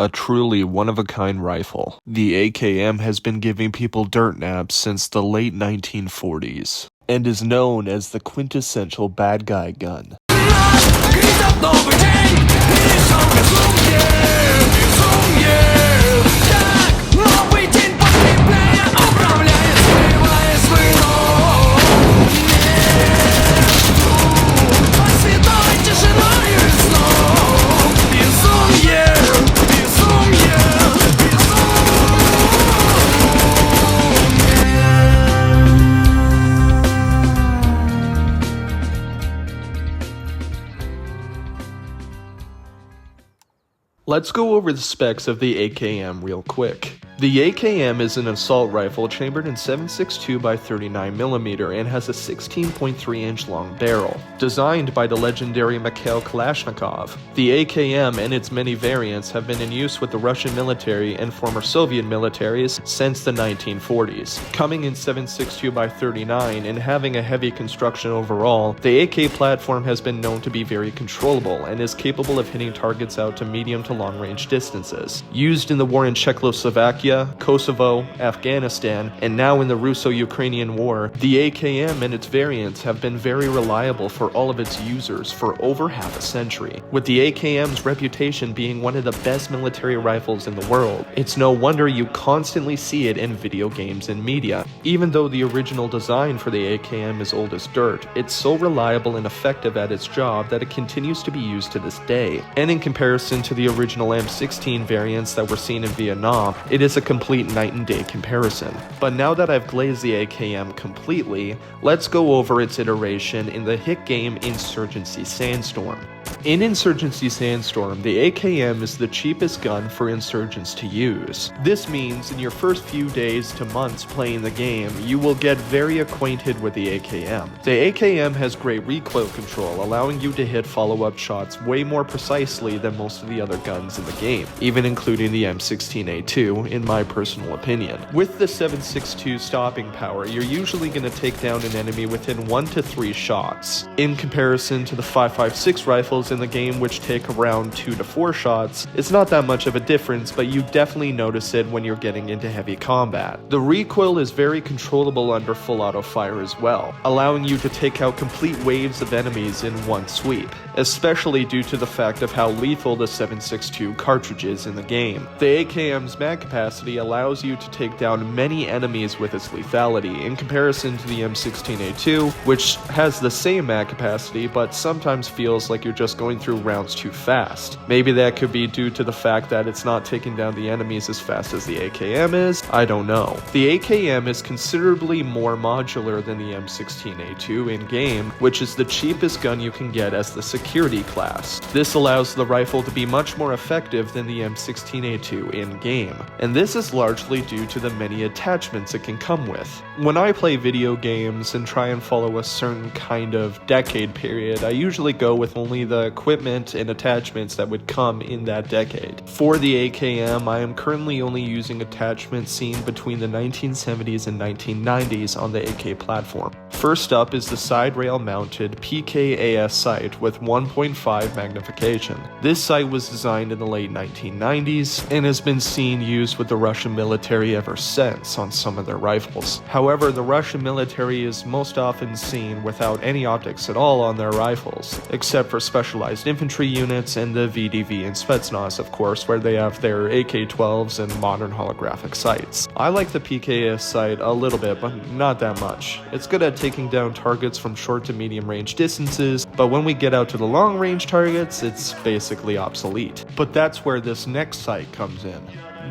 A truly one-of-a-kind rifle, the AKM has been giving people dirt naps since the late 1940s, and is known as the quintessential bad guy gun. Let's go over the specs of the AKM real quick. The AKM is an assault rifle chambered in 7.62 by 39mm and has a 16.3-inch long barrel. Designed by the legendary Mikhail Kalashnikov, the AKM and its many variants have been in use with the Russian military and former Soviet militaries since the 1940s. Coming in 7.62 by 39 and having a heavy construction overall, the AK platform has been known to be very controllable and is capable of hitting targets out to medium to long-range distances. Used in the war in Czechoslovakia, Kosovo, Afghanistan, and now in the Russo-Ukrainian War, the AKM and its variants have been very reliable for all of its users for over half a century. With the AKM's reputation being one of the best military rifles in the world, it's no wonder you constantly see it in video games and media. Even though the original design for the AKM is old as dirt, it's so reliable and effective at its job that it continues to be used to this day. And in comparison to the original M16 variants that were seen in Vietnam, it is a complete night and day comparison. But now that I've glazed the AKM completely, let's go over its iteration in the hit game Insurgency Sandstorm. In Insurgency Sandstorm, the AKM is the cheapest gun for insurgents to use. This means in your first few days to months playing the game, you will get very acquainted with the AKM. The AKM has great recoil control, allowing you to hit follow-up shots way more precisely than most of the other guns in the game, even including the M16A2, in my personal opinion. With the 7.62 stopping power, you're usually going to take down an enemy within 1 to 3 shots. In comparison to the 5.56 rifles in the game, which take around 2 to 4 shots, it's not that much of a difference, but you definitely notice it when you're getting into heavy combat. The recoil is very controllable under full auto fire as well, allowing you to take out complete waves of enemies in one sweep, especially due to the fact of how lethal the 7.62 cartridge is in the game. The AKM's mag capacity allows you to take down many enemies with its lethality, in comparison to the M16A2, which has the same mag capacity but sometimes feels like you're just going through rounds too fast. Maybe that could be due to the fact that it's not taking down the enemies as fast as the AKM is, I don't know. The AKM is considerably more modular than the M16A2 in-game, which is the cheapest gun you can get as the security class. This allows the rifle to be much more effective than the M16A2 in-game, and this is largely due to the many attachments it can come with. When I play video games and try and follow a certain kind of decade period, I usually go with only the equipment and attachments that would come in that decade. For the AKM, I am currently only using attachments seen between the 1970s and 1990s on the AK platform. First up is the side rail mounted PKAS sight with 1.5 magnification. This sight was designed in the late 1990s and has been seen used with the Russian military ever since on some of their rifles. However, the Russian military is most often seen without any optics at all on their rifles, except for specialized infantry units and the VDV and Spetsnaz, of course, where they have their AK-12s and modern holographic sights. I like the PKS sight a little bit, but not that much. It's good at taking down targets from short to medium range distances, but when we get out to the long range targets, it's basically obsolete. But that's where this next sight comes in.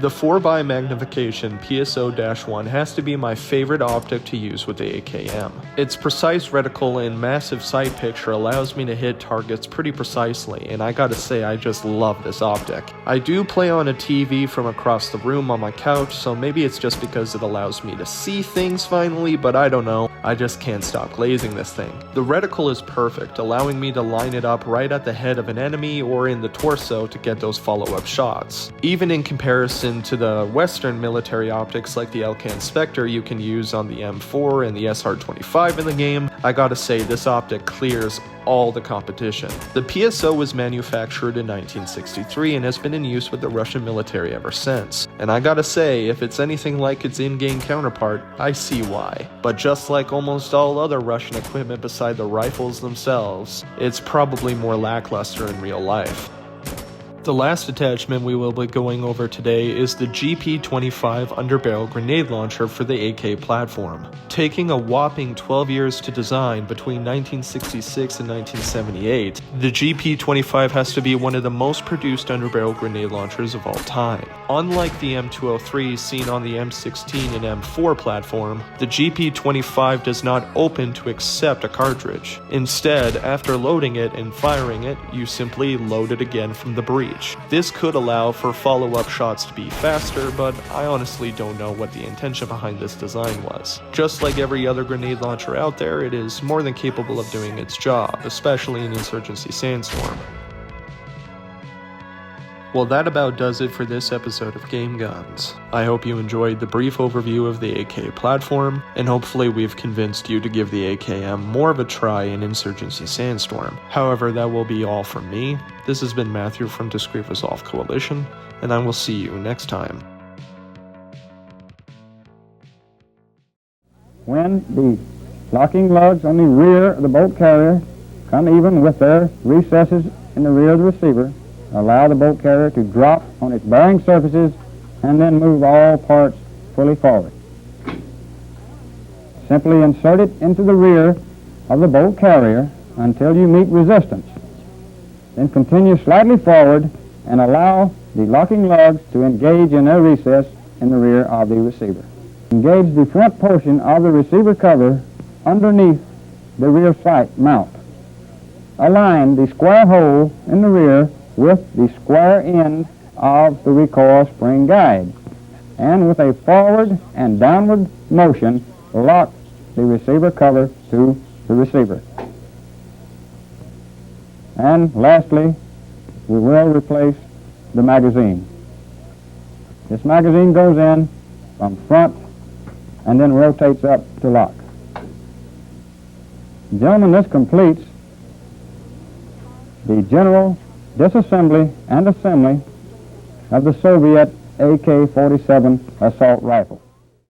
The 4x magnification PSO-1 has to be my favorite optic to use with the AKM. Its precise reticle and massive sight picture allows me to hit targets pretty precisely, and I gotta say I just love this optic. I do play on a TV from across the room on my couch, so maybe it's just because it allows me to see things finally, but I don't know. I just can't stop glazing this thing. The reticle is perfect, allowing me to line it up right at the head of an enemy or in the torso to get those follow-up shots. Even in comparison comparison to the Western military optics like the Elcan Spectre you can use on the M4 and the SR-25 in the game, I gotta say this optic clears all the competition. The PSO was manufactured in 1963 and has been in use with the Russian military ever since. And I gotta say, if it's anything like its in-game counterpart, I see why. But just like almost all other Russian equipment beside the rifles themselves, it's probably more lackluster in real life. The last attachment we will be going over today is the GP-25 underbarrel grenade launcher for the AK platform. Taking a whopping 12 years to design between 1966 and 1978, the GP-25 has to be one of the most produced underbarrel grenade launchers of all time. Unlike the M203 seen on the M16 and M4 platform, the GP-25 does not open to accept a cartridge. Instead, after loading it and firing it, you simply load it again from the breech. This could allow for follow-up shots to be faster, but I honestly don't know what the intention behind this design was. Just like every other grenade launcher out there, it is more than capable of doing its job, especially in Insurgency Sandstorm. Well, that about does it for this episode of Game Guns. I hope you enjoyed the brief overview of the AK platform, and hopefully we've convinced you to give the AKM more of a try in Insurgency Sandstorm. However, that will be all from me. This has been Matthew from Discreet Resolve Coalition, and I will see you next time. When the locking lugs on the rear of the bolt carrier come even with their recesses in the rear of the receiver, allow the bolt carrier to drop on its bearing surfaces and then move all parts fully forward. Simply insert it into the rear of the bolt carrier until you meet resistance. Then continue slightly forward and allow the locking lugs to engage in their recess in the rear of the receiver. Engage the front portion of the receiver cover underneath the rear sight mount. Align the square hole in the rear with the square end of the recoil spring guide, and with a forward and downward motion, lock the receiver cover to the receiver. And lastly, we will replace the magazine. This magazine goes in from front and then rotates up to lock. Gentlemen, this completes the general disassembly and assembly of the Soviet AK-47 assault rifle.